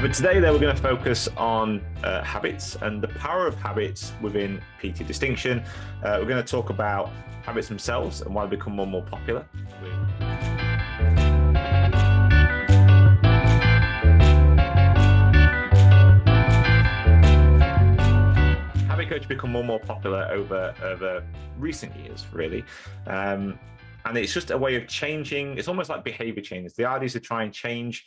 But today, we're going to focus on habits and the power of habits within PT Distinction. We're going to talk about habits themselves and why they become more and more popular. Habit coach become more and more popular over recent years, really. And it's just a way of changing. It's almost like behavior changes. The idea is to try and change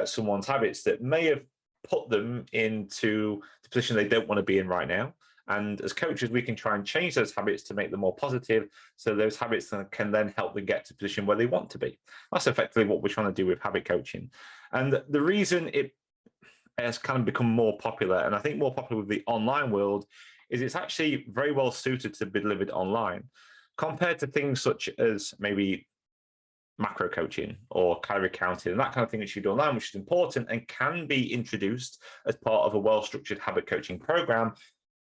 someone's habits that may have put them into the position they don't want to be in right now. And as coaches, we can try and change those habits to make them more positive, so those habits can then help them get to a position where they want to be. That's effectively what we're trying to do with habit coaching. And the reason it has kind of become more popular, and I think more popular with the online world, is it's actually very well suited to be delivered online compared to things such as maybe macro coaching or calorie counting and that kind of thing that you do online, which is important and can be introduced as part of a well-structured habit coaching program.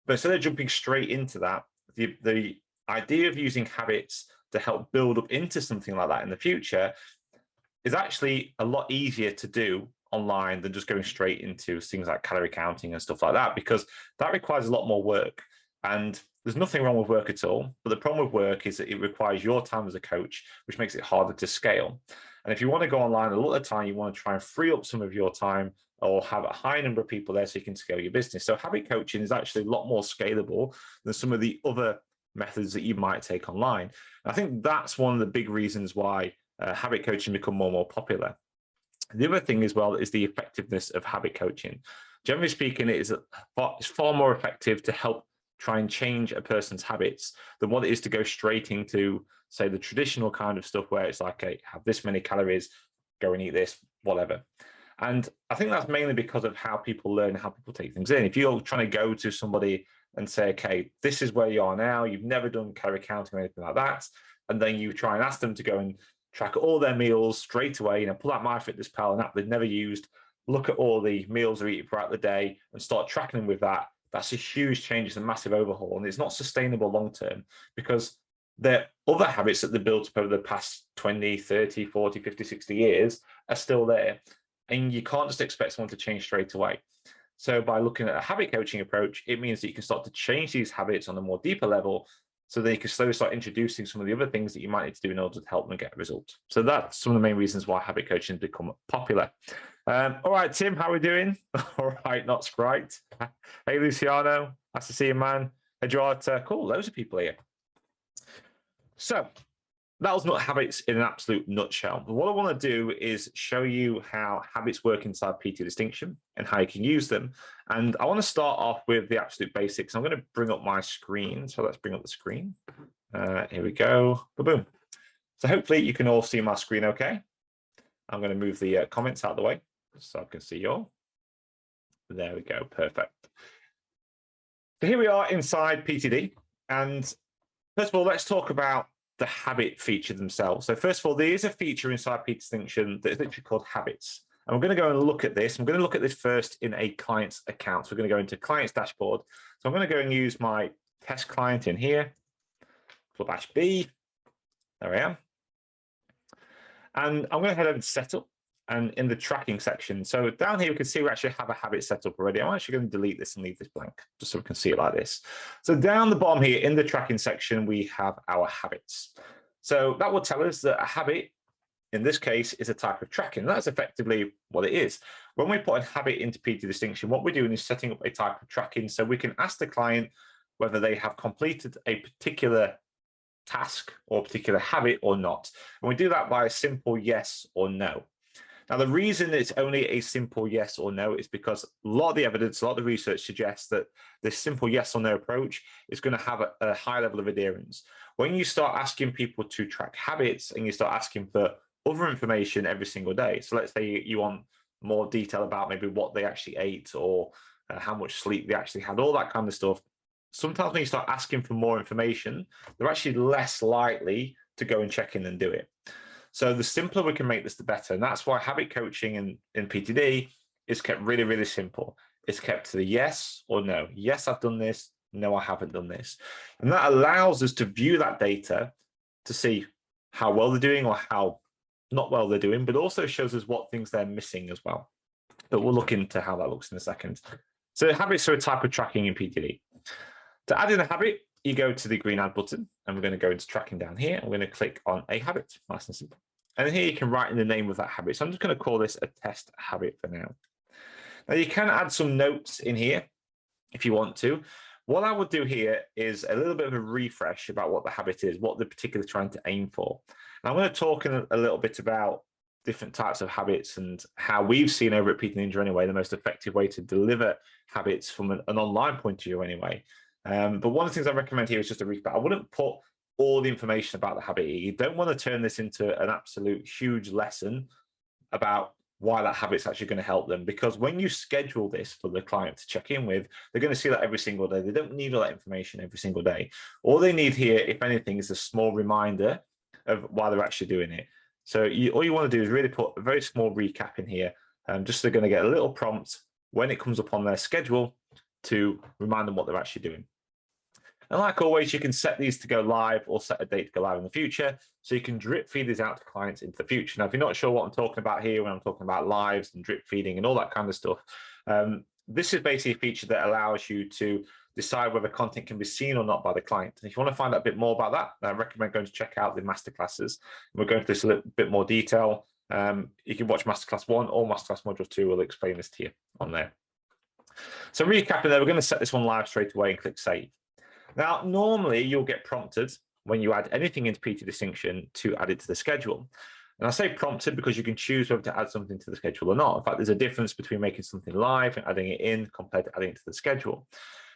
But instead of jumping straight into that, the idea of using habits to help build up into something like that in the future is actually a lot easier to do online than just going straight into things like calorie counting and stuff like that, because that requires a lot more work. And there's nothing wrong with work at all, but the problem with work is that it requires your time as a coach, which makes it harder to scale. And if you want to go online, a lot of the time you want to try and free up some of your time or have a high number of people there so you can scale your business. So habit coaching is actually a lot more scalable than some of the other methods that you might take online. And I think that's one of the big reasons why habit coaching become more and more popular. The other thing as well is the effectiveness of habit coaching. Generally speaking, it's far more effective to help try and change a person's habits than what it is to go straight into, say, the traditional kind of stuff where it's like, okay, have this many calories, go and eat this, whatever. And I think that's mainly because of how people learn, how people take things in. If you're trying to go to somebody and say, okay, this is where you are now, you've never done calorie counting or anything like that, and then you try and ask them to go and track all their meals straight away, pull out MyFitnessPal, an app they've never used, look at all the meals they're eating throughout the day and start tracking them with that. That's a huge change, it's a massive overhaul, and it's not sustainable long-term because their other habits that they built up over the past 20, 30, 40, 50, 60 years are still there. And you can't just expect someone to change straight away. So by looking at a habit coaching approach, it means that you can start to change these habits on a more deeper level so that you can slowly start introducing some of the other things that you might need to do in order to help them get a result. So that's some of the main reasons why habit coaching has become popular. All right, Tim, how are we doing? All right, not Sprite. Hey, Luciano, nice to see you, man. Hey, Gerard, cool, loads of people here. So that was not habits in an absolute nutshell. But what I want to do is show you how habits work inside PT Distinction and how you can use them. And I want to start off with the absolute basics. I'm going to bring up my screen. So let's bring up the screen. Here we go. Boom. So hopefully you can all see my screen okay. I'm going to move the comments out of the way so I can see you all. There we go. Perfect. So here we are inside PTD. And first of all, let's talk about the habit feature themselves. So first of all, there is a feature inside PT Distinction that is literally called habits. And we're going to go and look at this. I'm going to look at this first in a client's account. So we're going to go into client's dashboard. So I'm going to go and use my test client in here, /B. There I am. And I'm going to head over to setup and in the tracking section. So down here, we can see we actually have a habit set up already. I'm actually going to delete this and leave this blank just so we can see it like this. So down the bottom here in the tracking section, we have our habits. So that will tell us that a habit, in this case, is a type of tracking. That's effectively what it is. When we put a habit into PT Distinction, what we're doing is setting up a type of tracking so we can ask the client whether they have completed a particular task or particular habit or not. And we do that by a simple yes or no. Now, the reason it's only a simple yes or no is because a lot of the evidence, a lot of the research suggests that this simple yes or no approach is going to have a high level of adherence. When you start asking people to track habits and you start asking for other information every single day, so let's say you want more detail about maybe what they actually ate or how much sleep they actually had, all that kind of stuff, sometimes when you start asking for more information, they're actually less likely to go and check in and do it. So the simpler we can make this, the better. And that's why habit coaching in PTD is kept really, really simple. It's kept to the yes or no. Yes, I've done this. No, I haven't done this. And that allows us to view that data to see how well they're doing or how not well they're doing, but also shows us what things they're missing as well. but we'll look into how that looks in a second. So habits are a type of tracking in PTD. To add in a habit, you go to the green add button, and we're going to go into tracking down here. I'm going to click on a habit, nice and simple. And then here you can write in the name of that habit. So I'm just going to call this a test habit for now. Now you can add some notes in here if you want to. What I would do here is a little bit of a refresh about what the habit is, what they're particularly trying to aim for. And I'm going to talk in a little bit about different types of habits and how we've seen over at PTD Ninja anyway, the most effective way to deliver habits from an online point of view anyway. But one of the things I recommend here is just a recap. I wouldn't put all the information about the habit. You don't want to turn this into an absolute huge lesson about why that habit's actually going to help them, because when you schedule this for the client to check in with, they're going to see that every single day. They don't need all that information every single day. All they need here, if anything, is a small reminder of why they're actually doing it. So all you want to do is really put a very small recap in here, just so they're going to get a little prompt when it comes up on their schedule to remind them what they're actually doing. And like always, you can set these to go live or set a date to go live in the future. So you can drip feed these out to clients into the future. Now, if you're not sure what I'm talking about here when I'm talking about lives and drip feeding and all that kind of stuff, this is basically a feature that allows you to decide whether content can be seen or not by the client. And if you want to find out a bit more about that, I recommend going to check out the masterclasses. We'll go into this a little bit more detail. You can watch Masterclass 1 or Masterclass Module 2. We'll explain this to you on there. So recapping there, we're going to set this one live straight away and click Save. Now, normally you'll get prompted when you add anything into PT Distinction to add it to the schedule. And I say prompted because you can choose whether to add something to the schedule or not. In fact, there's a difference between making something live and adding it in compared to adding it to the schedule.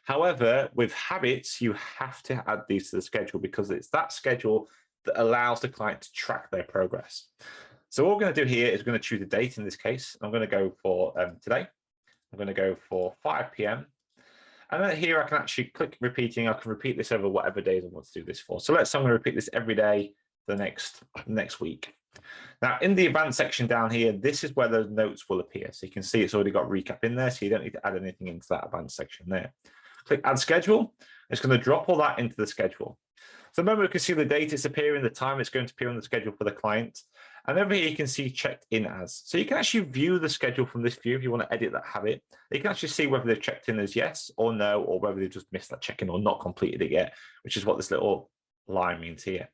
However, with habits, you have to add these to the schedule because it's that schedule that allows the client to track their progress. So what we're going to do here is we're going to choose a date in this case. I'm going to go for today. I'm going to go for 5 p.m. And then here I can actually click repeating. I can repeat this over whatever days I want to do this for. So let's say I'm going to repeat this every day the next week. Now in the advanced section down here, this is where those notes will appear. So you can see it's already got recap in there. So you don't need to add anything into that advanced section there. Click add schedule. It's going to drop all that into the schedule. So the moment we can see the date it's appearing, the time it's going to appear on the schedule for the client. And over here, you can see checked in as. So you can actually view the schedule from this view if you want to edit that habit. You can actually see whether they've checked in as yes or no, or whether they've just missed that check-in or not completed it yet, which is what this little line means here.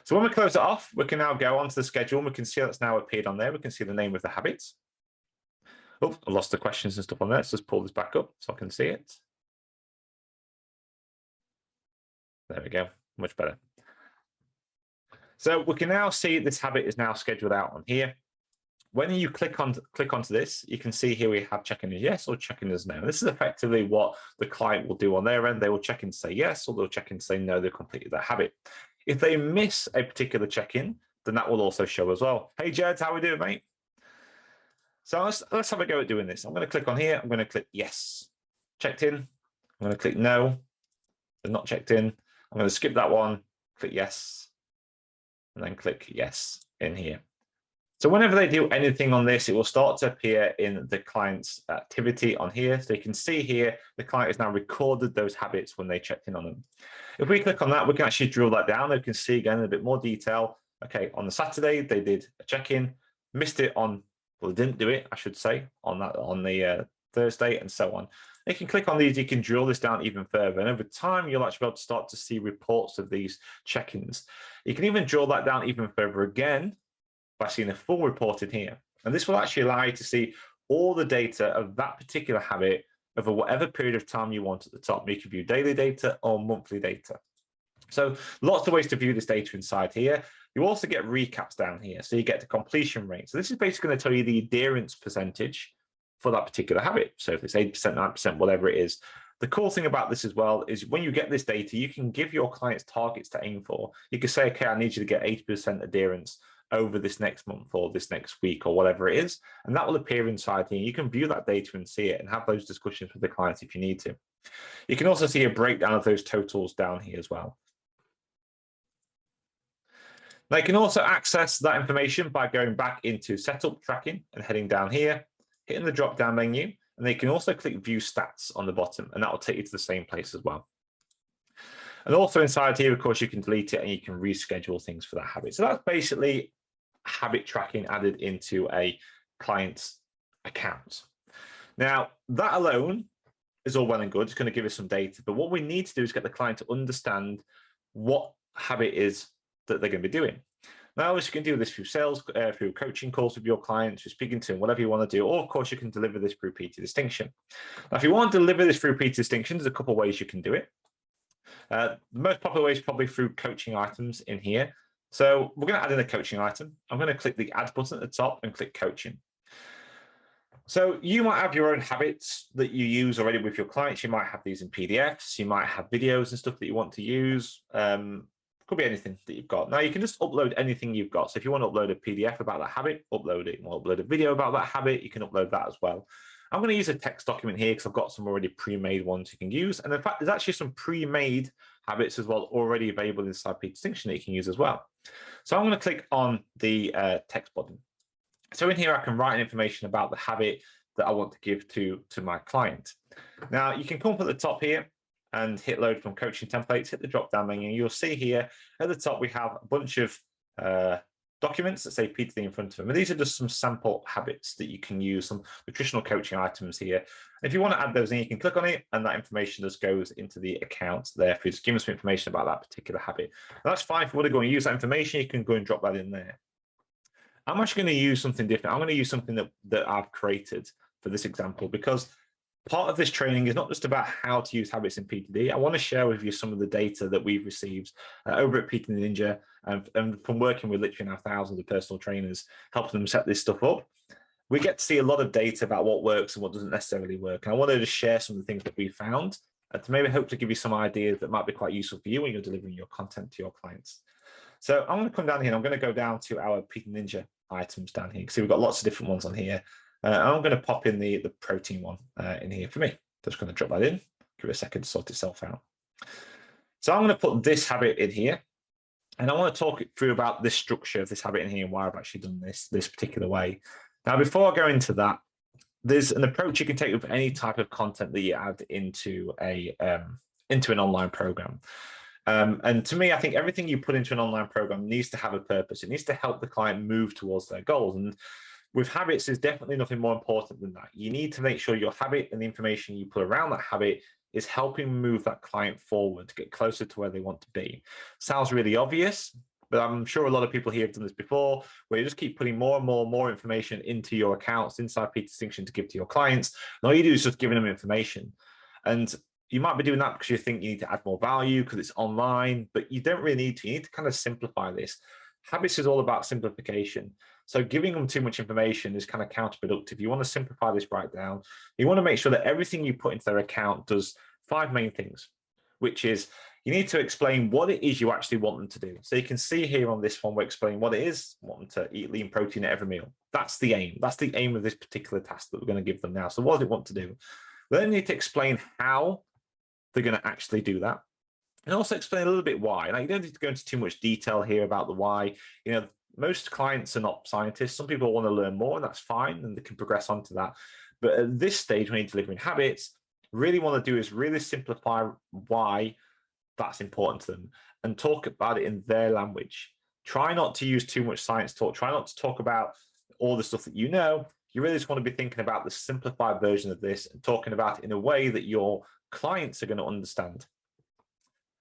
So when we close it off, we can now go onto the schedule and we can see that's now appeared on there. We can see the name of the habits. Oh, I lost the questions and stuff on there. Let's just pull this back up so I can see it. There we go, much better. So we can now see this habit is now scheduled out on here. When you click onto this, you can see here we have check-in as yes or check-in as no. This is effectively what the client will do on their end. They will check in to say yes, or they'll check in to say no, they've completed that habit. If they miss a particular check-in, then that will also show as well. Hey, Jed, how we doing, mate? So let's have a go at doing this. I'm going to click on here. I'm going to click yes. Checked in. I'm going to click no. They're not checked in. I'm going to skip that one, click yes, and then click yes in here. So whenever they do anything on this, it will start to appear in the client's activity on here. So you can see here, the client has now recorded those habits when they checked in on them. If we click on that, we can actually drill that down. We can see again in a bit more detail. Okay, on the Saturday, they did a check-in, missed it on, well, they didn't do it, I should say, on the Thursday and so on. You can click on these, you can drill this down even further. And over time, you'll actually be able to start to see reports of these check-ins. You can even drill that down even further again by seeing a full report in here. And this will actually allow you to see all the data of that particular habit over whatever period of time you want at the top. You can view daily data or monthly data. So lots of ways to view this data inside here. You also get recaps down here. So you get the completion rate. So this is basically going to tell you the adherence percentage for that particular habit. So if it's 8%, 9%, whatever it is. The cool thing about this as well is when you get this data, you can give your clients targets to aim for. You can say, okay, I need you to get 80% adherence over this next month or this next week or whatever it is. And that will appear inside here. You can view that data and see it and have those discussions with the clients if you need to. You can also see a breakdown of those totals down here as well. Now you can also access that information by going back into setup tracking and heading down here, hitting the drop down menu, and they can also click view stats on the bottom, and that will take you to the same place as well. And also inside here, of course, you can delete it and you can reschedule things for that habit. So that's basically habit tracking added into a client's account. Now, that alone is all well and good. It's going to give us some data, but what we need to do is get the client to understand what habit is that they're going to be doing. Now, you can do this through sales, through coaching calls with your clients, through speaking to them, whatever you want to do, or of course you can deliver this through PT Distinction. Now, if you want to deliver this through PT Distinction, there's a couple of ways you can do it. The most popular way is probably through coaching items in here. So we're going to add in a coaching item. I'm going to click the add button at the top and click coaching. So you might have your own habits that you use already with your clients. You might have these in PDFs. You might have videos and stuff that you want to use. Could be anything that you've got. Now you can just upload anything you've got. So if you want to upload a PDF about that habit, upload it. You want to upload a video about that habit, you can upload that as well. I'm going to use a text document here because I've got some already pre-made ones you can use. And in fact, there's actually some pre-made habits as well already available inside PT Distinction that you can use as well. So I'm going to click on the text button. So in here, I can write information about the habit that I want to give to my client. Now you can come up at the top here and hit load from coaching templates, hit the drop down menu. You'll see here at the top, we have a bunch of documents that say PTD in front of them. And these are just some sample habits that you can use, some nutritional coaching items here. And if you want to add those in, you can click on it and that information just goes into the account there. If you just give us some information about that particular habit. And that's fine. If you want to go and use that information, you can go and drop that in there. I'm actually going to use something different. I'm going to use something that I've created for this example, because part of this training is not just about how to use habits in PTD. I want to share with you some of the data that we've received over at PTD Ninja and from working with literally now thousands of personal trainers, helping them set this stuff up. We get to see a lot of data about what works and what doesn't necessarily work. And I wanted to share some of the things that we found to maybe hope to give you some ideas that might be quite useful for you when you're delivering your content to your clients. So I'm going to come down here and I'm going to go down to our PT Ninja items down here. See, we've got lots of different ones on here. I'm going to pop in the protein one in here for me. Just going to drop that in, give it a second to sort itself out. So I'm going to put this habit in here. And I want to talk through about this structure of this habit in here and why I've actually done this particular way. Now, before I go into that, there's an approach you can take with any type of content that you add into an online program. And to me, I think everything you put into an online program needs to have a purpose. It needs to help the client move towards their goals. And with habits, there's definitely nothing more important than that. You need to make sure your habit and the information you put around that habit is helping move that client forward to get closer to where they want to be. Sounds really obvious, but I'm sure a lot of people here have done this before, where you just keep putting more and more information into your accounts inside PT Distinction to give to your clients. And all you do is just giving them information. And you might be doing that because you think you need to add more value because it's online, but you don't really need to. You need to kind of simplify this. Habits is all about simplification. So giving them too much information is kind of counterproductive. You want to simplify this right down. You want to make sure that everything you put into their account does 5 main things, which is you need to explain what it is you actually want them to do. So you can see here on this one, we're explaining what it is. We want them to eat lean protein at every meal. That's the aim. That's the aim of this particular task that we're going to give them now. So what do they want to do? We then need to explain how they're going to actually do that. And also explain a little bit why. Now, you don't need to go into too much detail here about the why. You know, most clients are not scientists. Some people want to learn more, and that's fine, and they can progress onto that. But at this stage, when you're delivering habits, really want to do is really simplify why that's important to them and talk about it in their language. Try not to use too much science talk. Try not to talk about all the stuff that you know. You really just want to be thinking about the simplified version of this and talking about it in a way that your clients are going to understand.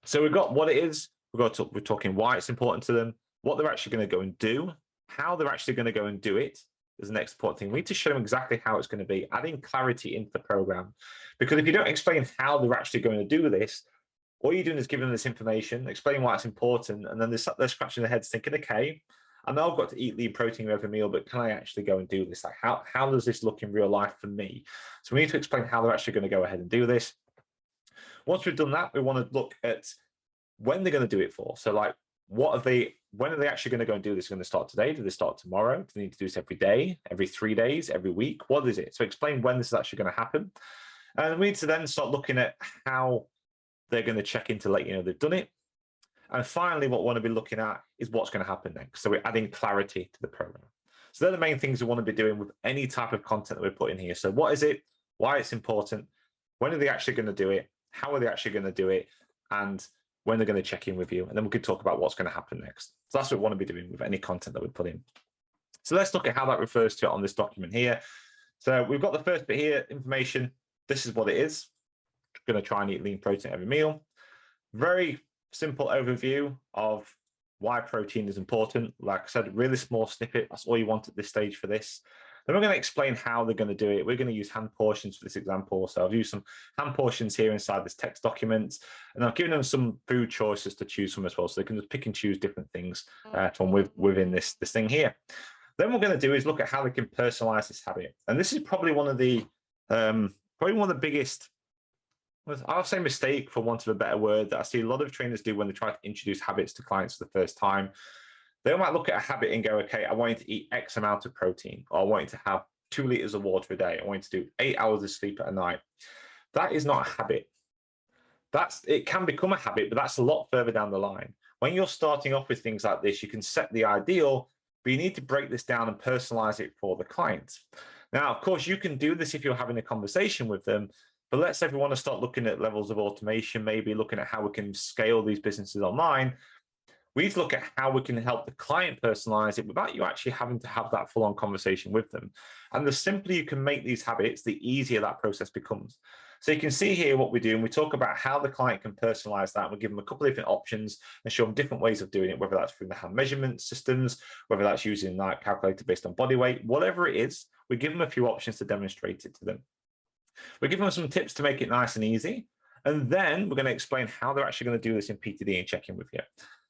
So we've got what it is. We're talking why it's important to them, what they're actually going to go and do, how they're actually going to go and do it is the next important thing. We need to show them exactly how it's going to be, adding clarity into the program. Because if you don't explain how they're actually going to do this, all you're doing is giving them this information, explaining why it's important, and then they're scratching their heads thinking, okay, I know I've got to eat lean protein every meal, but can I actually go and do this? Like, how does this look in real life for me? So we need to explain how they're actually going to go ahead and do this. Once we've done that, we want to look at when they're going to do it for. So like, when are they actually going to go and do this? Are they going to start today? Do they start tomorrow? Do they need to do this every day, every 3 days, every week? What is it? So explain when this is actually going to happen. And we need to then start looking at how they're going to check in to let you know they've done it. And finally, what we want to be looking at is what's going to happen next. So we're adding clarity to the program. So they're the main things we want to be doing with any type of content that we put in here. So what is it? Why it's important? When are they actually going to do it? How are they actually going to do it? And when they're going to check in with you. And then we could talk about what's going to happen next. So that's what we want to be doing with any content that we put in. So let's look at how that refers to it on this document here. So we've got the first bit here, information. This is what it is. Going to try and eat lean protein every meal. Very simple overview of why protein is important. Like I said, really small snippet. That's all you want at this stage for this. Then we're going to explain how they're going to do it. We're going to use hand portions for this example. So I've used some hand portions here inside this text document, and I've given them some food choices to choose from as well. So they can just pick and choose different things from within this thing here. Then what we're going to do is look at how they can personalize this habit. And this is probably one of the biggest, I'll say mistake for want of a better word, that I see a lot of trainers do when they try to introduce habits to clients for the first time. They might look at a habit and go, okay, I want you to eat X amount of protein, or I want you to have 2 liters of water a day. I want you to do 8 hours of sleep at a night. That is not a habit. It can become a habit, but that's a lot further down the line. When you're starting off with things like this, you can set the ideal, but you need to break this down and personalize it for the client. Now, of course, you can do this if you're having a conversation with them, but let's say we want to start looking at levels of automation, maybe looking at how we can scale these businesses online. We need to look at how we can help the client personalize it without you actually having to have that full-on conversation with them. And the simpler you can make these habits, the easier that process becomes. So you can see here what we do, and we talk about how the client can personalize that. We give them a couple of different options and show them different ways of doing it, whether that's through the hand measurement systems, whether that's using like calculator based on body weight, whatever it is, we give them a few options to demonstrate it to them. We give them some tips to make it nice and easy. And then we're going to explain how they're actually going to do this in PTD and check in with you.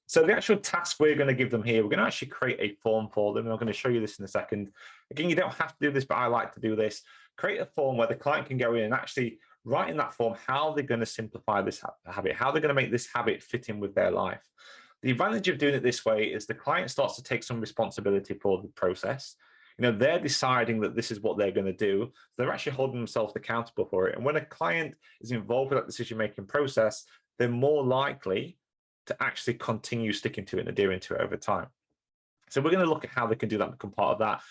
So the actual task we're going to give them here, we're going to actually create a form for them. And I'm going to show you this in a second. Again, you don't have to do this, but I like to do this. Create a form where the client can go in and actually write in that form how they're going to simplify this habit, how they're going to make this habit fit in with their life. The advantage of doing it this way is the client starts to take some responsibility for the process. You know, they're deciding that this is what they're going to do. They're actually holding themselves accountable for it. And when a client is involved with that decision-making process, they're more likely to actually continue sticking to it and adhering to it over time. So we're going to look at how they can do that and become part of that.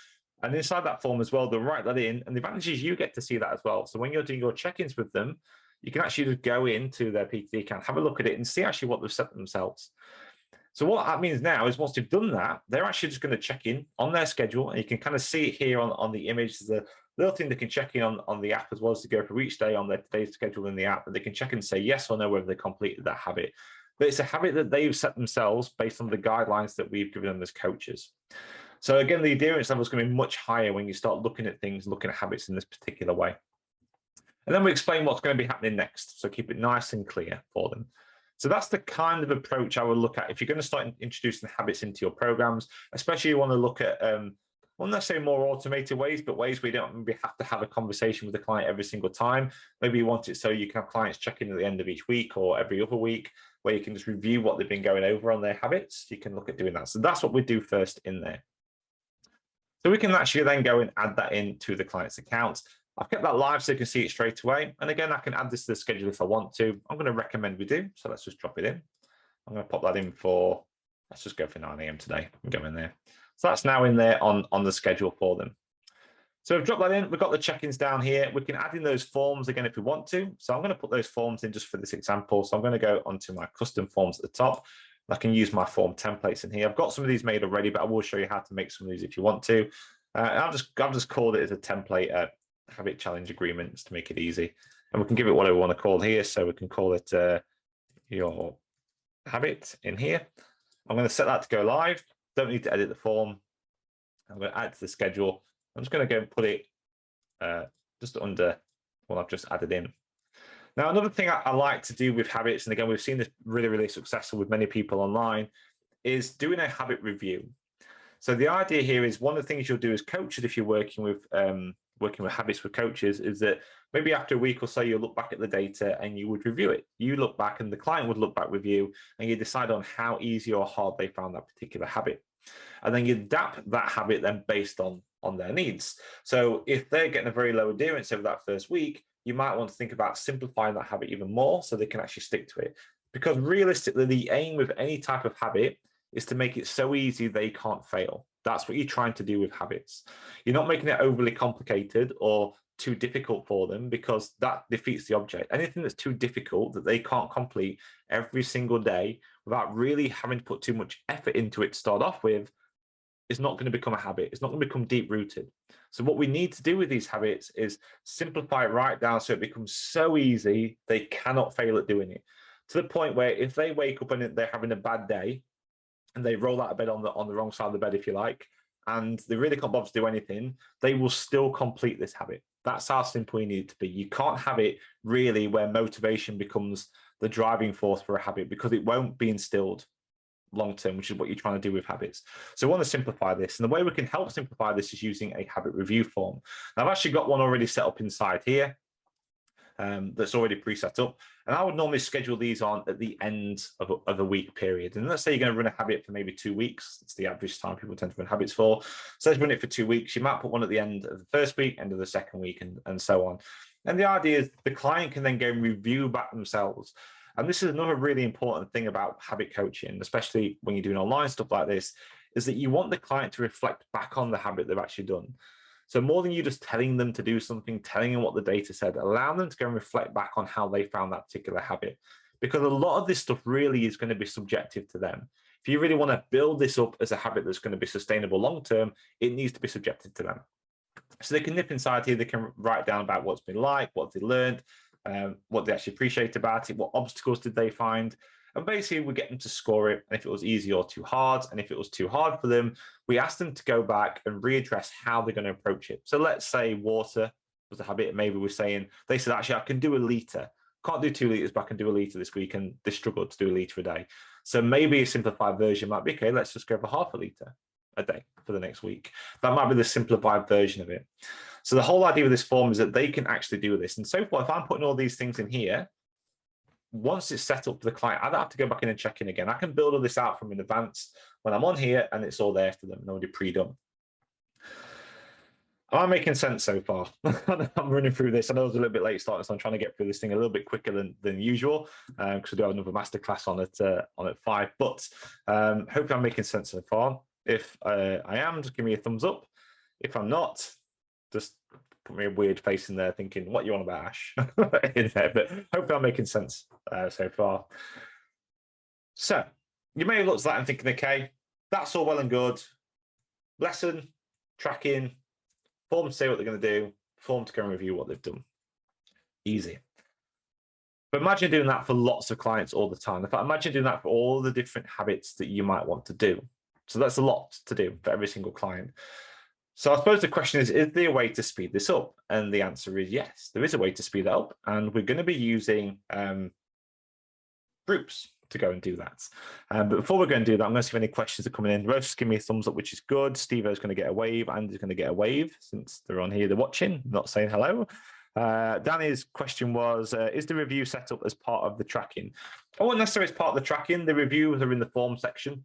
And inside that form as well, they'll write that in. And the advantage is you get to see that as well. So when you're doing your check-ins with them, you can actually just go into their PTD account, have a look at it and see actually what they've set themselves. So what that means now is once they've done that, they're actually just going to check in on their schedule. And you can kind of see it here on the image. There's a little thing they can check in on the app as well as to go for each day on their today's schedule in the app. And they can check and say yes or no whether they completed that habit. But it's a habit that they've set themselves based on the guidelines that we've given them as coaches. So again, the adherence level is going to be much higher when you start looking at things, looking at habits in this particular way. And then we explain what's going to be happening next. So keep it nice and clear for them. So that's the kind of approach I would look at if you're going to start introducing habits into your programs, especially you want to look at, well, not say more automated ways, but ways where you don't maybe have to have a conversation with the client every single time. Maybe you want it so you can have clients check in at the end of each week or every other week, where you can just review what they've been going over on their habits. You can look at doing that. So that's what we do first in there. So we can actually then go and add that into the client's account. I've kept that live so you can see it straight away. And again, I can add this to the schedule if I want to. I'm going to recommend we do. So let's just drop it in. I'm going to pop that in for, let's just go for 9 a.m. today and go in there. So that's now in there on the schedule for them. So we've dropped that in. We've got the check-ins down here. We can add in those forms again if we want to. So I'm going to put those forms in just for this example. So I'm going to go onto my custom forms at the top. I can use my form templates in here. I've got some of these made already, but I will show you how to make some of these if you want to. I've just called it as a template habit challenge agreements to make it easy. And we can give it whatever we want to call here. So we can call it your habit in here. I'm going to set that to go live. Don't need to edit the form. I'm going to add to the schedule. I'm just going to go and put it just under what I've just added in. Now, another thing I like to do with habits, and again, we've seen this really, really successful with many people online, is doing a habit review. So the idea here is one of the things you'll do as coaches, if you're working with habits with coaches, is that maybe after a week or so, you'll look back at the data and you would review it. You look back and the client would look back with you and you decide on how easy or hard they found that particular habit. And then you adapt that habit then based on their needs. So if they're getting a very low adherence over that first week, you might want to think about simplifying that habit even more so they can actually stick to it. Because realistically, the aim with any type of habit is to make it so easy they can't fail. That's what you're trying to do with habits. You're not making it overly complicated or too difficult for them, because that defeats the object. Anything that's too difficult that they can't complete every single day without really having to put too much effort into it to start off with is not going to become a habit. It's not going to become deep rooted. So what we need to do with these habits is simplify it right down so it becomes so easy they cannot fail at doing it, to the point where if they wake up and they're having a bad day and they roll out of bed on the wrong side of the bed, if you like, and they really can't bother to do anything, they will still complete this habit. That's how simple you need it to be. You can't have it really where motivation becomes the driving force for a habit, because it won't be instilled long term, which is what you're trying to do with habits. So we want to simplify this. And the way we can help simplify this is using a habit review form. Now, I've actually got one already set up inside here. That's already pre-set up. And I would normally schedule these on at the end of a week period. And let's say you're going to run a habit for maybe 2 weeks. It's the average time people tend to run habits for. So let's run it for 2 weeks. You might put one at the end of the first week, end of the second week, and so on. And the idea is the client can then go and review back themselves. And this is another really important thing about habit coaching, especially when you're doing online stuff like this, is that you want the client to reflect back on the habit they've actually done. So more than you just telling them to do something, telling them what the data said, allow them to go and reflect back on how they found that particular habit. Because a lot of this stuff really is going to be subjective to them. If you really want to build this up as a habit that's going to be sustainable long-term, it needs to be subjective to them. So they can nip inside here, they can write down about what's been like, what they learned, what they actually appreciate about it, what obstacles did they find. And basically, we get them to score it. And if it was easy or too hard, and if it was too hard for them, we ask them to go back and readdress how they're going to approach it. So let's say water was a habit. Maybe we're saying, they said, actually, I can do a litre. Can't do 2 litres, but I can do a litre this week. And they struggled to do a litre a day. So maybe a simplified version might be, okay, let's just go for half a litre a day for the next week. That might be the simplified version of it. So the whole idea of this form is that they can actually do this. And so far, if I'm putting all these things in here, once it's set up for the client, I don't have to go back in and check in again. I can build all this out from in advance when I'm on here, and it's all there for them and already pre-done. Am I making sense so far? I'm running through this. I know it was a little bit late starting, so I'm trying to get through this thing a little bit quicker than usual, because we do have another masterclass on at 5. But hopefully I'm making sense so far. If I am, just give me a thumbs up. If I'm not, just put me a weird face in there thinking, what you on about, Ash? In there, but hopefully I'm making sense so far. So you may have looked at that and thinking, okay, that's all well and good. Lesson, tracking, form to say what they're going to do, form to go and review what they've done. Easy. But imagine doing that for lots of clients all the time. In fact, imagine doing that for all the different habits that you might want to do. So that's a lot to do for every single client. So I suppose the question is there a way to speed this up? And the answer is yes, there is a way to speed that up. And we're going to be using groups to go and do that. But before we're going to do that, I'm going to see if any questions are coming in. Rose, give me a thumbs up, which is good. Steve-O's going to get a wave. Andy's going to get a wave since they're on here, they're watching, not saying hello. Danny's question was, is the review set up as part of the tracking? I wouldn't necessarily as part of the tracking. The reviews are in the form section.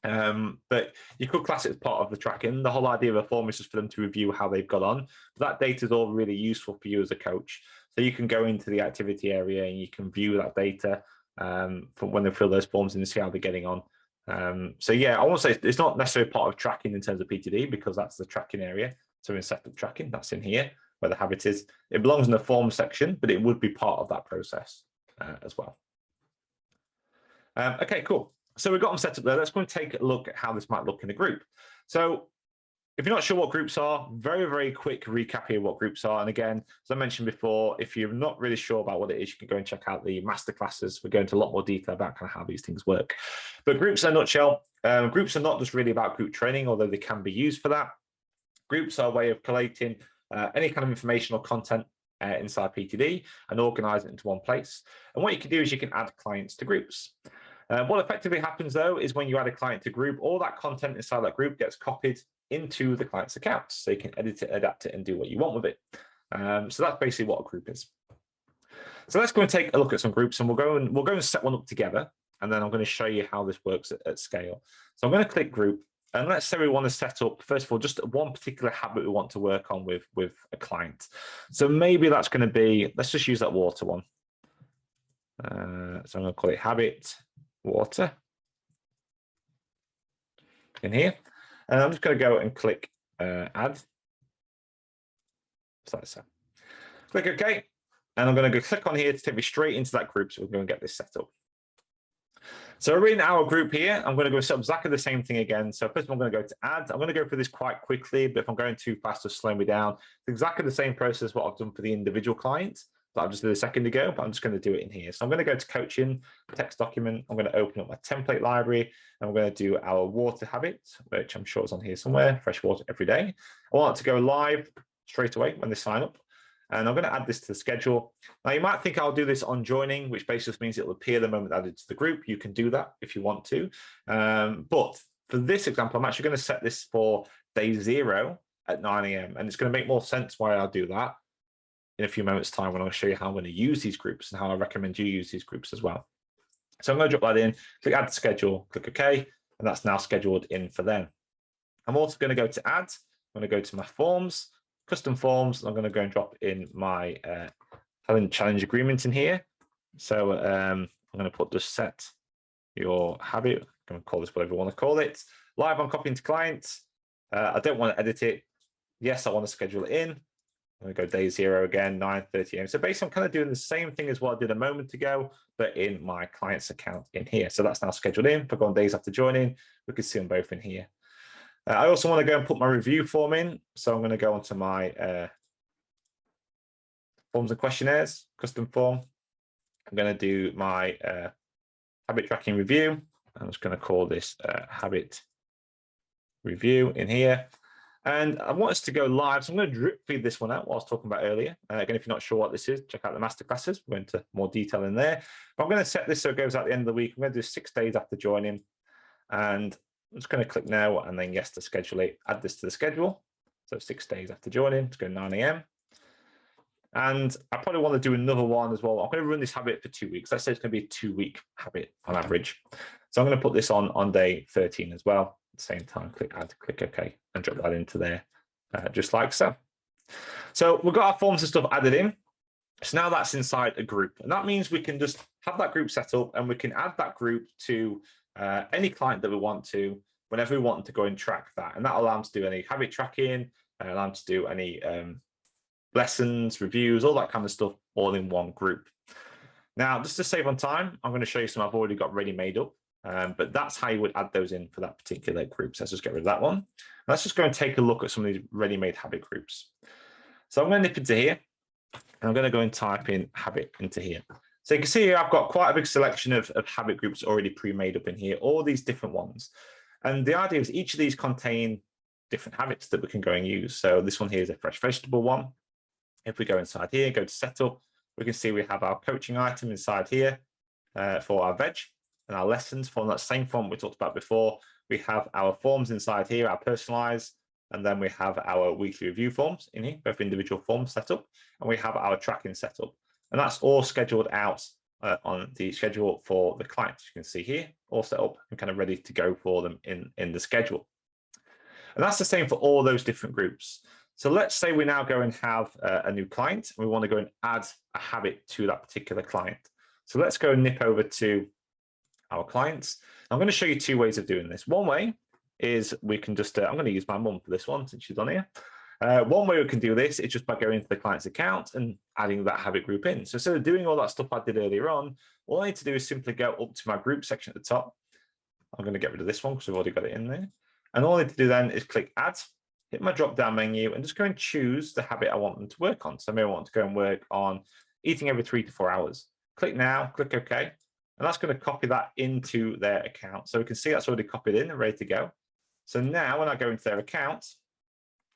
But you could class it as part of the tracking. The whole idea of a form is just for them to review how they've got on. But that data is all really useful for you as a coach. So you can go into the activity area and you can view that data from when they fill those forms and see how they're getting on. So yeah, I won't say it's not necessarily part of tracking in terms of PTD, because that's the tracking area. So in setup tracking, that's in here where the habit is. It belongs in the form section, but it would be part of that process as well. Okay, cool. So we've got them set up there. Let's go and take a look at how this might look in a group. So if you're not sure what groups are, very, very quick recap here what groups are. And again, as I mentioned before, if you're not really sure about what it is, you can go and check out the masterclasses. We're going into a lot more detail about kind of how these things work. But groups in a nutshell, groups are not just really about group training, although they can be used for that. Groups are a way of collating any kind of information or content inside PTD and organize it into one place. And what you can do is you can add clients to groups. What effectively happens, though, is when you add a client to group, all that content inside that group gets copied into the client's account. So you can edit it, adapt it, and do what you want with it. So that's basically what a group is. So let's go and take a look at some groups, and we'll go and set one up together. And then I'm going to show you how this works at scale. So I'm going to click group. And let's say we want to set up, first of all, just one particular habit we want to work on with a client. So maybe that's going to be, let's just use that water one. So I'm going to call it habit water in here. And I'm just going to go and click add. So that's that. Click OK. And I'm going to go click on here to take me straight into that group. So we're going to get this set up. So we're in our group here. I'm going to go set up exactly the same thing again. So first of all, I'm going to go to add. I'm going to go through this quite quickly, but if I'm going too fast, just slow me down. It's exactly the same process what I've done for the individual clients that I just did a second ago, but I'm just going to do it in here. So I'm going to go to coaching, text document. I'm going to open up my template library, and we're going to do our water habit, which I'm sure is on here somewhere, fresh water every day. I want it to go live straight away when they sign up. And I'm going to add this to the schedule. Now, you might think I'll do this on joining, which basically means it will appear the moment added to the group. You can do that if you want to. But for this example, I'm actually going to set this for day 0 at 9 a.m. And it's going to make more sense why I'll do that in a few moments' time when I'll show you how I'm going to use these groups and how I recommend you use these groups as well. So I'm going to drop that in, click add to schedule, click OK, and that's now scheduled in for them. I'm also going to go to add. I'm going to go to my forms. Custom forms, I'm going to go and drop in my challenge agreement in here. So I'm going to put just set your habit. I'm going to call this whatever you want to call it. Live on copying to clients. I don't want to edit it. Yes, I want to schedule it in. I'm going to go day 0 again, 9:30 a.m. So basically, I'm kind of doing the same thing as what I did a moment ago, but in my client's account in here. So that's now scheduled in. If I go on days after joining, we can see them both in here. I also want to go and put my review form in. So I'm going to go onto my forms and questionnaires, custom form. I'm going to do my habit tracking review. I'm just going to call this habit review in here. And I want us to go live. So I'm going to drip feed this one out what I was talking about earlier. Again, if you're not sure what this is, check out the masterclasses. We'll go into more detail in there. But I'm going to set this so it goes out at the end of the week. I'm going to do 6 days after joining. And I'm just going to click now and then yes to schedule it. Add this to the schedule. So 6 days after joining, let's go 9 a.m. And I probably want to do another one as well. I'm going to run this habit for 2 weeks. Let's say it's going to be a 2-week habit on average. So I'm going to put this on day 13 as well. At the same time, click add, click OK, and drop that into there, just like so. So we've got our forms and stuff added in. So now that's inside a group. And that means we can just have that group set up and we can add that group to any client that we want to, whenever we want them to go and track that. And that allows them to do any habit tracking, allow them to do any lessons, reviews, all that kind of stuff, all in one group. Now, just to save on time, I'm going to show you some I've already got ready made up, but that's how you would add those in for that particular group. So let's just get rid of that one. Let's just go and take a look at some of these ready-made habit groups. So I'm going to nip into here, and I'm going to go and type in habit into here. So you can see here, I've got quite a big selection of habit groups already pre-made up in here, all these different ones. And the idea is each of these contain different habits that we can go and use. So this one here is a fresh vegetable one. If we go inside here, go to setup, we can see we have our coaching item inside here for our veg and our lessons from that same form we talked about before. We have our forms inside here, our personalized, and then we have our weekly review forms in here, both individual forms set up, and we have our tracking set up. And that's all scheduled out on the schedule for the clients. You can see here, all set up and kind of ready to go for them in the schedule. And that's the same for all those different groups. So let's say we now go and have a new client, and we want to go and add a habit to that particular client. So let's go and nip over to our clients. I'm going to show you 2 ways of doing this. One way is we can just, I'm going to use my mum for this one since she's on here. One way we can do this is just by going into the client's account and adding that habit group in. So instead of doing all that stuff I did earlier on, all I need to do is simply go up to my group section at the top. I'm going to get rid of this one because we've already got it in there. And all I need to do then is click add, hit my drop down menu and just go and choose the habit I want them to work on. So maybe I want to go and work on eating every 3 to 4 hours. Click now, click OK. And that's going to copy that into their account. So we can see that's already copied in and ready to go. So now when I go into their account,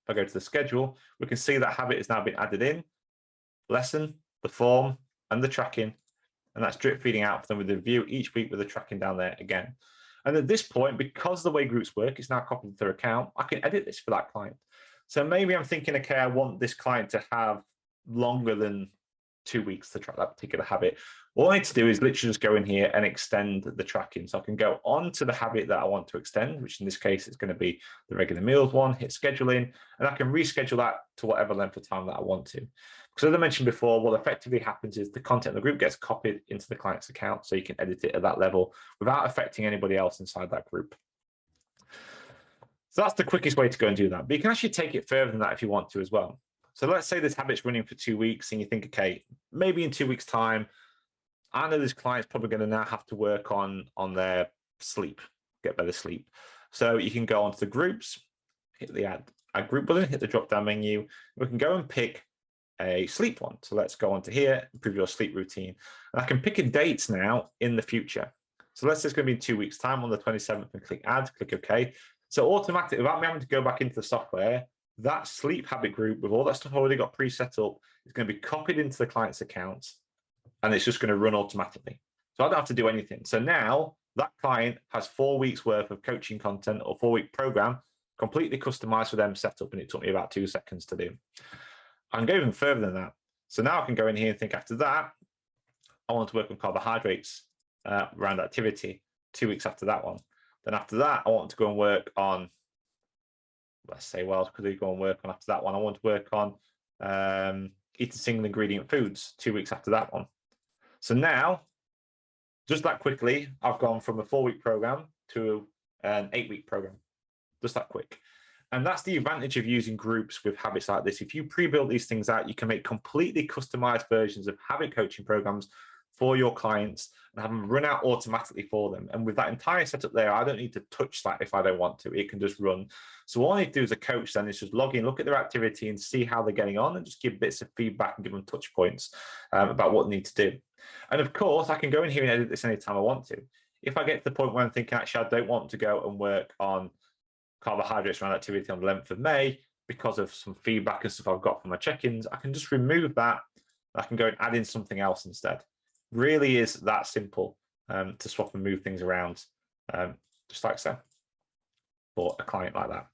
if I go to the schedule, we can see that habit has now been added in, lesson, the form, and the tracking. And that's drip feeding out for them with the review each week with the tracking down there again. And at this point, because the way groups work, it's now copied to their account, I can edit this for that client. So maybe I'm thinking, okay, I want this client to have longer than 2 weeks to track that particular habit. All I need to do is literally just go in here and extend the tracking. So I can go on to the habit that I want to extend, which in this case is going to be the regular meals one, hit scheduling, and I can reschedule that to whatever length of time that I want to. Because as I mentioned before, what effectively happens is the content of the group gets copied into the client's account, so you can edit it at that level without affecting anybody else inside that group. So that's the quickest way to go and do that. But you can actually take it further than that if you want to as well. So let's say this habit's running for 2 weeks and you think, okay, maybe in 2 weeks' time, I know this client's probably going to now have to work on their sleep, get better sleep. So you can go onto the groups, hit the add group button, hit the drop down menu. We can go and pick a sleep one. So let's go onto here, improve your sleep routine. And I can pick a date now in the future. So let's say it's going to be in 2 weeks' time on the 27th, and click add, click OK. So automatically, without me having to go back into the software, that sleep habit group with all that stuff already got pre-set up is going to be copied into the client's account, and it's just going to run automatically. So I don't have to do anything. So now that client has 4 weeks worth of coaching content or 4-week program completely customized for them set up, and it took me about 2 seconds to do. I can go even further than that. So now I can go in here and think, after that, I want to work on carbohydrates around activity 2 weeks after that one. Then after that, I want to go and work on, let's say, what else could I go and work on after that one? I want to work on eating single ingredient foods 2 weeks after that one. So now, just that quickly, I've gone from a 4-week program to an 8-week program, just that quick. And that's the advantage of using groups with habits like this. If you pre-build these things out, you can make completely customized versions of habit coaching programs for your clients and have them run out automatically for them. And with that entire setup there, I don't need to touch that if I don't want to. It can just run. So all I need to do as a coach then is just log in, look at their activity and see how they're getting on, and just give bits of feedback and give them touch points about what they need to do. And of course, I can go in here and edit this anytime I want to. If I get to the point where I'm thinking, actually, I don't want to go and work on carbohydrates around activity on the 11th of May because of some feedback and stuff I've got from my check-ins, I can just remove that. I can go and add in something else instead. Really is that simple to swap and move things around, just like so, for a client like that.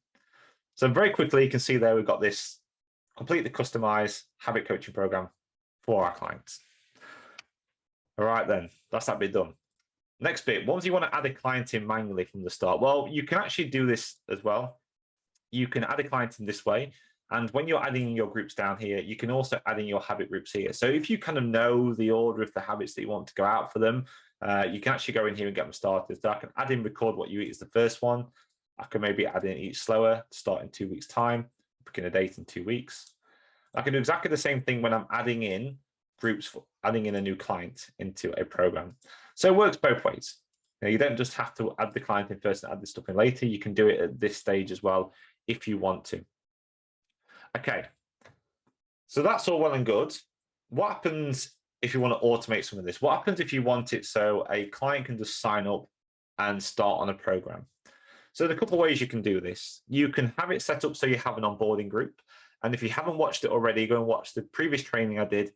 So very quickly, you can see there we've got this completely customized habit coaching program for our clients. All right, then, that's that bit done. Next bit, once you want to add a client in manually from the start, well, you can actually do this as well. You can add a client in this way. And when you're adding your groups down here, you can also add in your habit groups here. So if you kind of know the order of the habits that you want to go out for them, you can actually go in here and get them started. So I can add in record what you eat as the first one. I can maybe add in eat slower, start in 2 weeks' time, picking a date in 2 weeks. I can do exactly the same thing when I'm adding in groups, for adding in a new client into a program. So it works both ways. You don't just have to add the client in first and add this stuff in later. You can do it at this stage as well if you want to. Okay, so that's all well and good. What happens if you want to automate some of this? What happens if you want it so a client can just sign up and start on a program? So there are a couple of ways you can do this. You can have it set up so you have an onboarding group. And if you haven't watched it already, go and watch the previous training I did,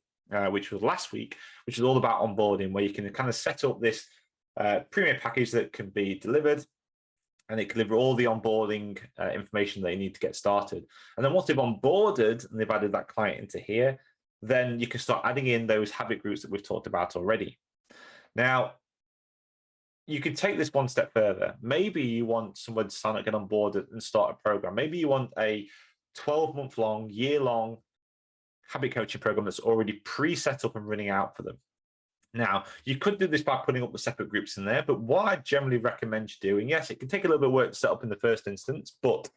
which was last week, which is all about onboarding, where you can kind of set up this premium package that can be delivered, and it can deliver all the onboarding information that you need to get started. And then once they've onboarded and they've added that client into here, then you can start adding in those habit groups that we've talked about already. Now, you can take this one step further. Maybe you want someone to sign up, get onboarded and start a program. Maybe you want a 12-month-long, year-long habit coaching program that's already pre-set up and running out for them. Now, you could do this by putting up the separate groups in there, but what I generally recommend you doing, yes, it can take a little bit of work to set up in the first instance, but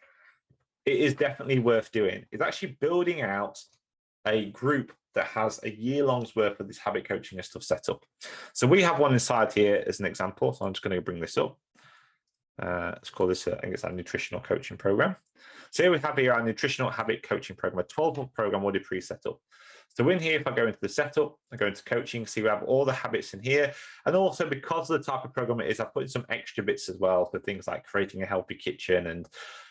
it is definitely worth doing, is actually building out a group that has a year-long's worth of this habit coaching and stuff set up. So we have one inside here as an example, so I'm just going to bring this up. Let's call this, I think it's our nutritional coaching program. So here we have here our nutritional habit coaching program, a 12-month program already pre-set up. So in here, if I go into the setup, I go into coaching, see we have all the habits in here. And also because of the type of program it is, I put in some extra bits as well for things like creating a healthy kitchen and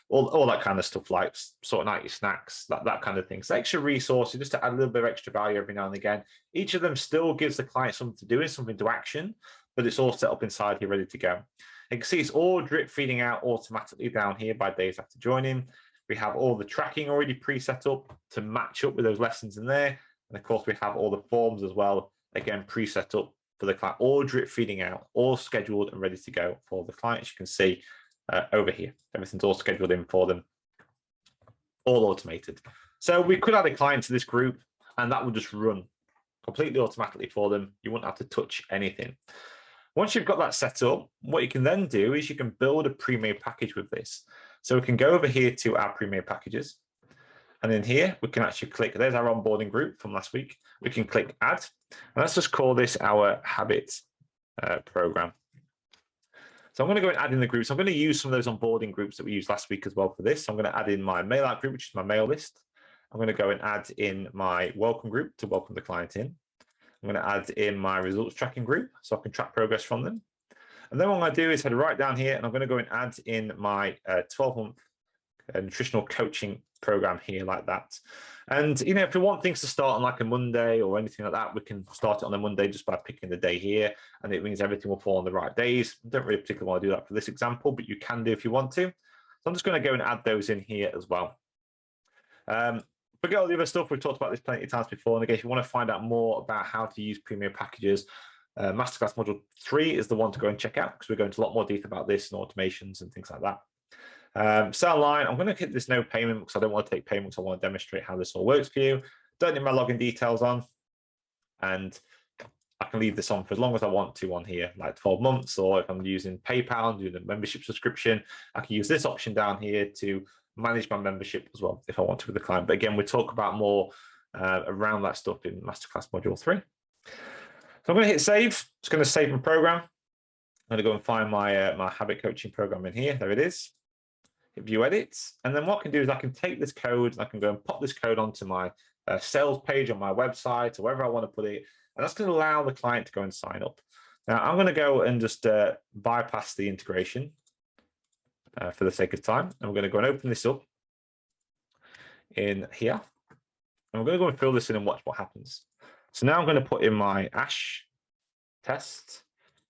all that kind of stuff, like sorting out your snacks, that kind of thing. So extra resources just to add a little bit of extra value every now and again. Each of them still gives the client something to do and something to action, but it's all set up inside here, ready to go. You can see it's all drip feeding out automatically down here by days after joining. We have all the tracking already pre-set up to match up with those lessons in there. And of course, we have all the forms as well, again, pre-set up for the client, all drip feeding out, all scheduled and ready to go for the clients. You can see over here, everything's all scheduled in for them, all automated. So we could add a client to this group and that will just run completely automatically for them. You wouldn't have to touch anything. Once you've got that set up, what you can then do is you can build a pre-made package with this. So we can go over here to our pre-made packages. And in here, we can actually click, there's our onboarding group from last week. We can click add, and let's just call this our habit program. So I'm going to go and add in the groups. I'm going to use some of those onboarding groups that we used last week as well for this. So I'm going to add in my mail out group, which is my mail list. I'm going to go and add in my welcome group to welcome the client in. I'm going to add in my results tracking group so I can track progress from them. And then what I'm going to do is head right down here, and I'm going to go and add in my 12-month nutritional coaching program here like that. And you know, if we want things to start on like a Monday or anything like that, we can start it on a Monday just by picking the day here, and it means everything will fall on the right days. I don't really particularly want to do that for this example, but you can do if you want to. So I'm just going to go and add those in here as well. Forget all the other stuff. We've talked about this plenty of times before. And again, if you want to find out more about how to use Premier packages, Masterclass Module 3 is the one to go and check out, because we're going into a lot more detail about this and automations and things like that. Sell line, I'm going to hit this no payment because I don't want to take payments. I want to demonstrate how this all works for you. Don't need my login details on, and I can leave this on for as long as I want to on here, like 12 months, or if I'm using PayPal and doing a membership subscription, I can use this option down here to manage my membership as well if I want to with the client. But again, we talk about more around that stuff in Masterclass Module 3. So I'm going to hit save. It's going to save my program. I'm going to go and find my my habit coaching program in here. There it is. Hit view edits, and then what I can do is I can take this code and I can go and pop this code onto my sales page on my website or wherever I want to put it, and that's going to allow the client to go and sign up. Now I'm going to go and just bypass the integration for the sake of time, and we're going to go and open this up in here, and we're going to go and fill this in and watch what happens. So now I'm going to put in my ASH test.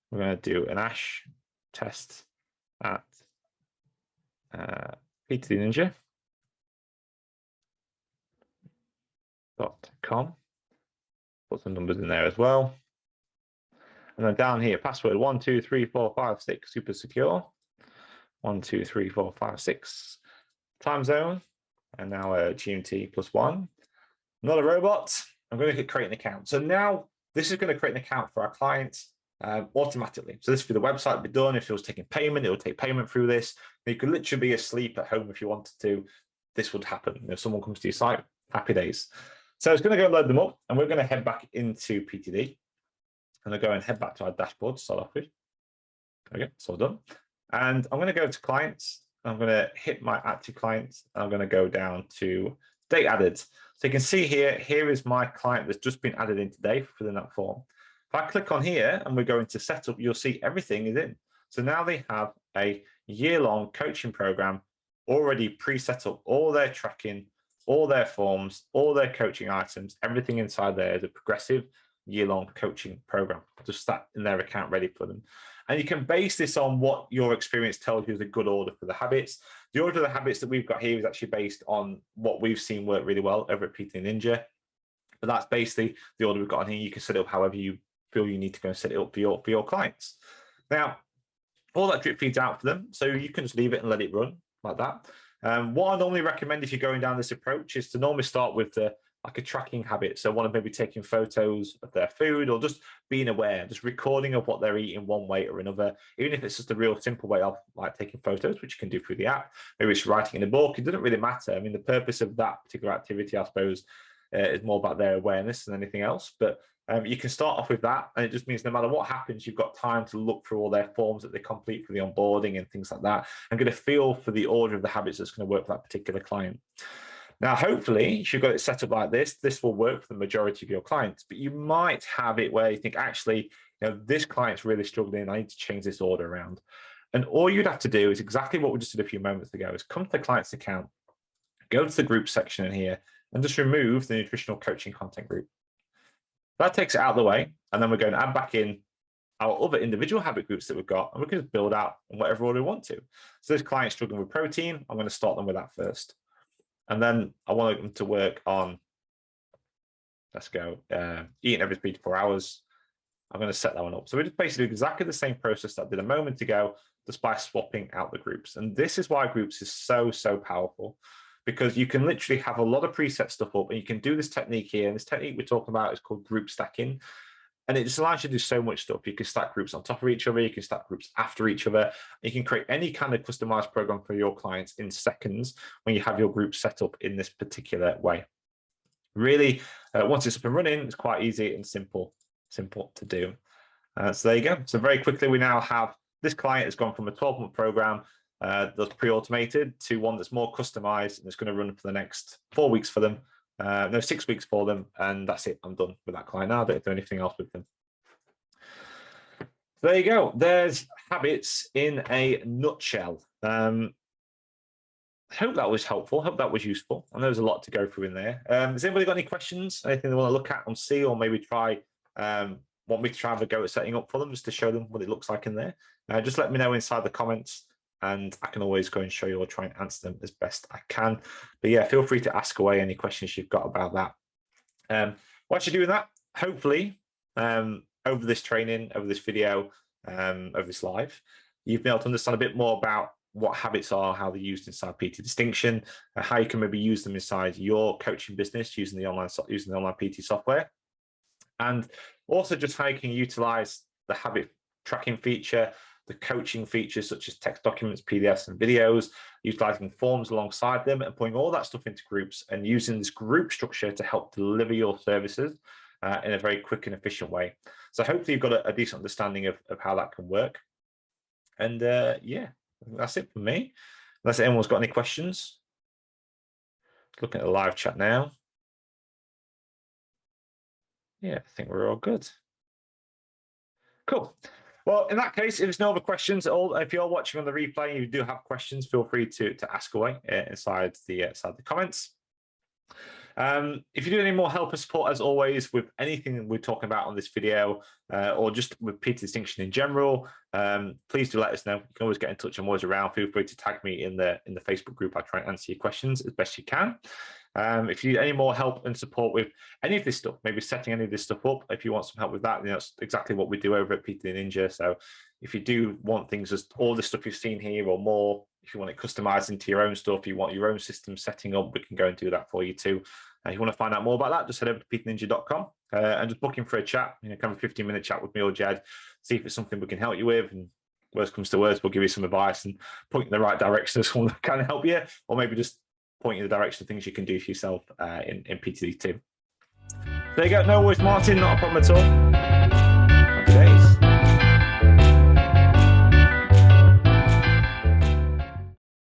We're going to do an ASH test at PTD Ninja.com. Put some numbers in there as well. And then down here, password 123456, super secure. 123456. Time zone. And now GMT +1. Not a robot. I'm going to hit create an account. So now this is going to create an account for our clients automatically. So this for the website will be done. If it was taking payment, it will take payment through this. You could literally be asleep at home if you wanted to. This would happen. If someone comes to your site, happy days. So it's going to go load them up, and we're going to head back into PTD. I'm going to go and head back to our dashboard to start off with. Okay, it's all done. And I'm going to go to clients. I'm going to hit my active clients. I'm going to go down to date added. So you can see here is my client that's just been added in today for filling that form. If I click on here and we're going to setup, you'll see everything is in. So now they have a year-long coaching program already pre-set up, all their tracking, all their forms, all their coaching items, everything inside there is a progressive year-long coaching program, just sat in their account ready for them. And you can base this on what your experience tells you is a good order for the habits. The order of the habits that we've got here is actually based on what we've seen work really well over at PTD Ninja. But that's basically the order we've got on here. You can set it up however you feel you need to go and set it up for your clients. Now, all that drip feeds out for them, so you can just leave it and let it run like that. What I normally recommend if you're going down this approach is to normally start with like a tracking habit. So one of maybe taking photos of their food, or just being aware, just recording of what they're eating one way or another, even if it's just a real simple way of like taking photos, which you can do through the app. Maybe it's writing in a book. It doesn't really matter. I mean, the purpose of that particular activity, I suppose, is more about their awareness than anything else. But you can start off with that, and it just means no matter what happens, you've got time to look through all their forms that they complete for the onboarding and things like that, and get a feel for the order of the habits that's going to work for that particular client. Now, hopefully, if you've got it set up like this will work for the majority of your clients, but you might have it where you think, actually, this client's really struggling. I need to change this order around. And all you'd have to do is exactly what we just did a few moments ago, is come to the client's account, go to the group section in here, and just remove the nutritional coaching content group. That takes it out of the way, and then we're going to add back in our other individual habit groups that we've got, and we can just build out in whatever order we want to. So this client struggling with protein, I'm going to start them with that first. And then I want them to work on, let's go, eating every 3 to 4 hours. I'm going to set that one up. So we just basically do exactly the same process that I did a moment ago, just by swapping out the groups. And this is why groups is so, so powerful, because you can literally have a lot of preset stuff up, and you can do this technique here. And this technique we're talking about is called group stacking. And it just allows you to do so much stuff. You can stack groups on top of each other. You can stack groups after each other. You can create any kind of customized program for your clients in seconds when you have your group set up in this particular way. Really, once it's up and running, it's quite easy and simple to do. So there you go. So very quickly, we now have this client has gone from a 12-month program that's pre-automated to one that's more customized, and it's going to run for the next 4 weeks for them. No, 6 weeks for them, and that's it. I'm done with that client now. I don't do anything else with them. There you go. There's habits in a nutshell. I hope that was helpful. Hope that was useful. I know there's a lot to go through in there. Has anybody got any questions? Anything they want to look at and see, or maybe try? Want me to try have a go at setting up for them, just to show them what it looks like in there? Just let me know inside the comments, and I can always go and show you or try and answer them as best I can. But yeah, feel free to ask away any questions you've got about that. Whilst you're doing that, hopefully over this training, over this video, over this live, you've been able to understand a bit more about what habits are, how they're used inside PT Distinction, how you can maybe use them inside your coaching business using the online PT software, and also just how you can utilize the habit tracking feature, the coaching features such as text documents, PDFs, and videos, utilizing forms alongside them, and putting all that stuff into groups and using this group structure to help deliver your services in a very quick and efficient way. So hopefully you've got a decent understanding of how that can work. And yeah, that's it for me. Unless anyone's got any questions. Looking at the live chat now. Yeah, I think we're all good. Cool. Well, in that case, if there's no other questions at all, if you're watching on the replay and you do have questions, feel free to ask away inside the comments. If you do any more help or support, as always, with anything we're talking about on this video, or just with PT Distinction in general, please do let us know. You can always get in touch. I'm always around. Feel free to tag me in the Facebook group. I'll try and answer your questions as best you can. If you need any more help and support with any of this stuff, maybe setting any of this stuff up, if you want some help with that, that's exactly what we do over at PTD Ninja. So if you do want things, as all the stuff you've seen here or more, if you want it customized into your own stuff, you want your own system setting up, we can go and do that for you too. If you want to find out more about that, just head over to ptninja.com and just book in for a chat, kind of a 15-minute chat with me or Jed, see if it's something we can help you with. And worst comes to worst, we'll give you some advice and point you in the right direction as someone that can help you, or maybe just point you in the direction of things you can do for yourself in PTD too. There you go. No worries, Martin. Not a problem at all.